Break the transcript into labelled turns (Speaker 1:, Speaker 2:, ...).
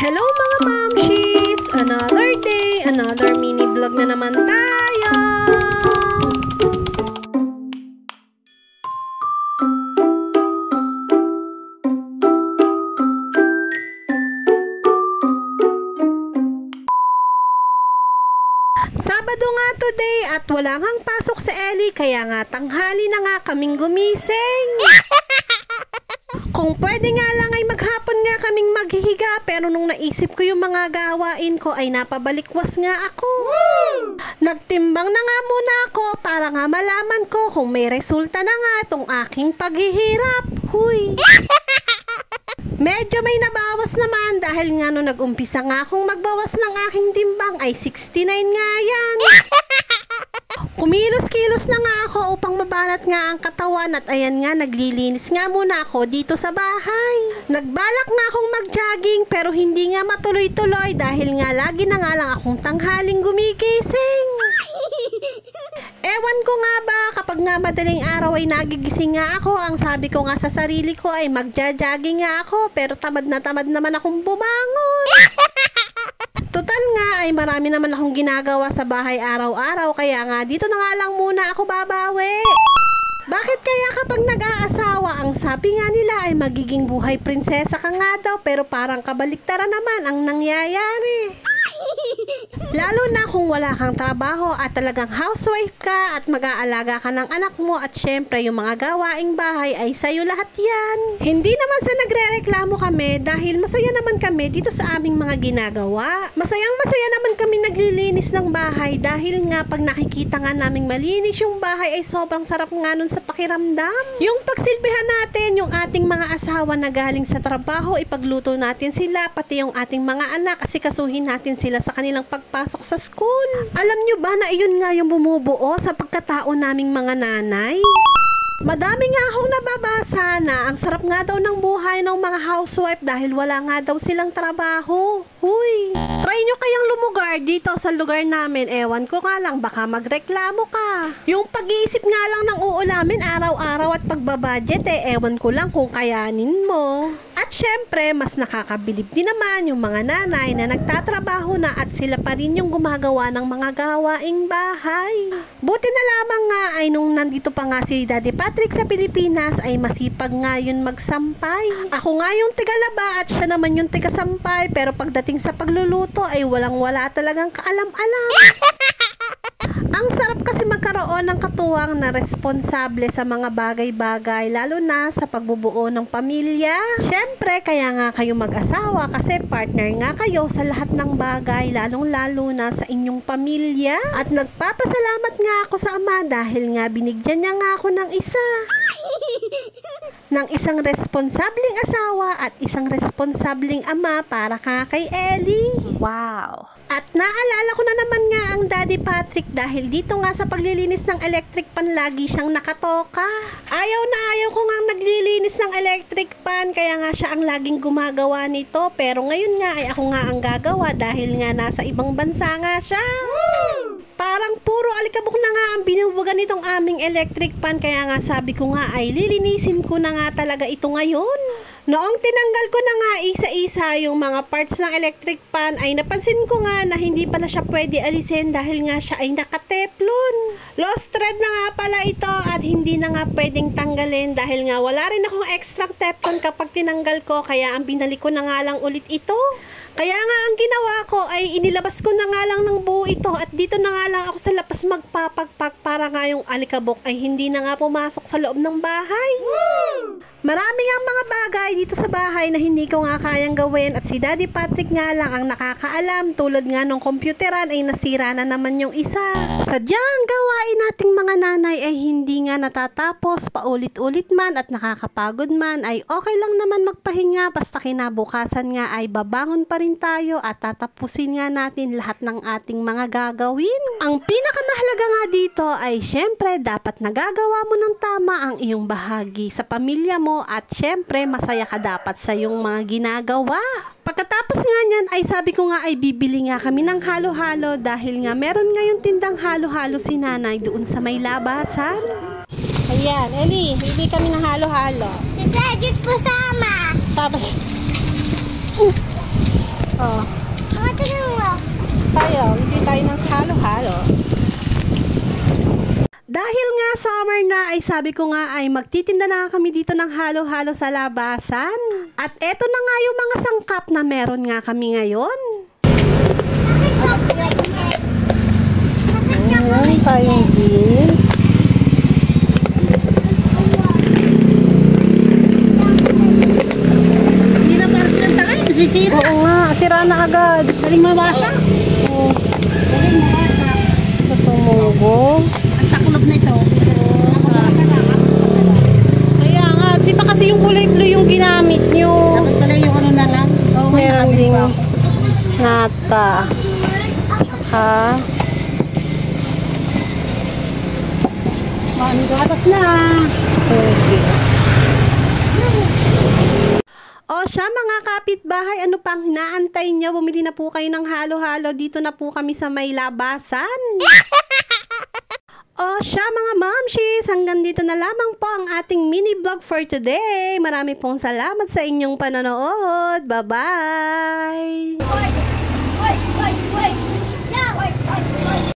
Speaker 1: Hello mga mamshis! Another day, another mini vlog na naman tayo! Sabado nga today at wala ngang pasok sa Ellie kaya nga tanghali na nga kaming gumising. Kung pwede nga lang ay maghapon nga kaming maghihiga pero nung naisip ko yung mga gawain ko ay napabalikwas nga ako. Nagtimbang na nga muna ako para nga malaman ko kung may resulta na nga tong aking paghihirap. Huy! Medyo may nabawas naman dahil nga nung nag-umpisa nga akong magbawas ng aking timbang ay 69 nga yan. Kumilos-kilos na nga ako upang mabanat nga ang katawan at ayan nga naglilinis nga muna ako dito sa bahay. Nagbalak nga akong mag-jogging pero hindi nga matuloy-tuloy dahil nga lagi na nga lang akong tanghaling gumigising. Ewan ko nga ba kapag nga madaling araw ay nagigising nga ako, ang sabi ko nga sa sarili ko ay magja-jogging nga ako pero tamad naman akong bumangon. Total nga ay marami naman akong ginagawa sa bahay araw-araw kaya nga dito na nga lang muna ako babawi. Bakit kaya kapag nag-aasawa ang sabi nga nila ay magiging buhay prinsesa ka nga daw pero parang kabaliktaran naman ang nangyayari. Lalo na kung wala kang trabaho at talagang housewife ka at mag-aalaga ka ng anak mo at syempre yung mga gawaing bahay ay sa'yo lahat yan. Hindi naman sa nagre-reklamo kami dahil masaya naman kami dito sa aming mga ginagawa. Masayang-masaya naman kami naglilinis ng bahay dahil nga pag nakikita nga naming malinis yung bahay ay sobrang sarap nga nun sa pakiramdam. Yung pagsilbihan natin yung ating mga asawa na galing sa trabaho, ipagluto natin sila pati yung ating mga anak at sikasuhin natin sila sa kanilang pagpasok sa school. Alam nyo ba na iyon nga yung bumubuo sa pagkatao naming mga nanay? Madami nga akong nababasa na ang sarap nga daw ng buhay ng mga housewife dahil wala nga daw silang trabaho. Huy! Try nyo kayang lumugar dito sa lugar namin. Ewan ko nga lang, baka magreklamo ka. Yung pag-iisip nga lang ng uulamin araw-araw at pagbabudget ewan ko lang kung kayanin mo. At syempre, mas nakakabilib din naman yung mga nanay na nagtatrabaho na at sila pa rin yung gumagawa ng mga gawaing bahay. Buti na lamang nga ay nung nandito pa nga si Daddy Patrick sa Pilipinas ay masipag nga yun magsampay. Ako nga yung tigalaba at siya naman yung tigasampay pero pagdating sa pagluluto ay walang-wala talagang kaalam-alam. Ang sarap kasi magkaroon ng katuwang na responsable sa mga bagay-bagay lalo na sa pagbubuo ng pamilya. Syempre, kaya nga kayo mag-asawa kasi partner nga kayo sa lahat ng bagay lalong-lalo na sa inyong pamilya. At nagpapasalamat nga ako sa ama dahil nga binigyan niya nga ako ng isang responsableng asawa at isang responsableng ama para ka kay Ellie.
Speaker 2: Wow!
Speaker 1: At naalala ko na naman nga ang Daddy Patrick dahil dito nga sa paglilinis ng electric pan lagi siyang nakatoka. Ayaw na ayaw ko nga naglilinis ng electric pan kaya nga siya ang laging gumagawa nito pero ngayon nga ay ako nga ang gagawa dahil nga nasa ibang bansa nga siya. Parang puro alikabok na nga ang binubugan nitong aming electric pan kaya nga sabi ko nga ay lilinisin ko na nga talaga ito ngayon. Noong tinanggal ko na nga isa-isa yung mga parts ng electric pan ay napansin ko nga na hindi pala siya pwede alisin dahil nga siya ay nakateflon. Lost thread na nga pala ito at hindi na nga pwedeng tanggalin dahil nga wala rin akong extra teflon kapag tinanggal ko kaya ang binalik ko na nga lang ulit ito. Kaya nga ang ginawa ko ay inilabas ko na nga lang ng buo ito at dito na nga lang ako sa lapas magpapagpag para nga yung alikabok ay hindi na nga pumasok sa loob ng bahay. Marami nga mga bagay dito sa bahay na hindi ko nga kayang gawin at si Daddy Patrick nga lang ang nakakaalam tulad nga nung computeran ay nasira na naman yung isa. Sadyang gawain nating mga nanay ay hindi nga natatapos paulit-ulit man at nakakapagod man ay okay lang naman magpahinga basta kinabukasan nga ay babangon pa rin tayo at tatapusin nga natin lahat ng ating mga gagawin. Ang pinakamahalaga nga dito ay syempre dapat nagagawa mo ng tama ang iyong bahagi sa pamilya mo at syempre masaya ka dapat sa iyong mga ginagawa. Pagkatapos nga niyan ay sabi ko nga ay bibili nga kami ng halo-halo dahil nga meron nga yung tindang halo-halo si nanay doon sa may labasan. Ayan, Ellie, bibili kami ng halo-halo.
Speaker 2: Si Cedric po sama.
Speaker 1: Tapos, Oh. Tayo, hindi tayo ng halo-halo. Dahil nga summer na ay sabi ko nga ay magtitinda na kami dito ng halo-halo sa labasan. At eto na nga yung mga sangkap na meron nga kami ngayon. Ayan, tayong beans.
Speaker 2: Hindi na para silang takay, nasisira.
Speaker 1: Oo nga, sira na agad.
Speaker 2: Daling mabasa.
Speaker 1: Oo,
Speaker 2: Daling mabasa.
Speaker 1: sa tumugo.
Speaker 2: Ang taklob nito.
Speaker 1: Kaya nga, di ba kasi yung kulay blue yung ginamit nyo?
Speaker 2: Tapos pala yung ano na lang.
Speaker 1: Tapos meron ding nata. Tsaka,
Speaker 2: Ano gatas na.
Speaker 1: tubig. O siya mga kapitbahay, ano pang hinaantay niyo? Bumili na po kayo ng halo-halo. Dito na po kami sa may labasan. O siya mga momshies, hanggang dito na lamang po ang ating mini vlog for today. Marami pong salamat sa inyong panonood. Bye-bye!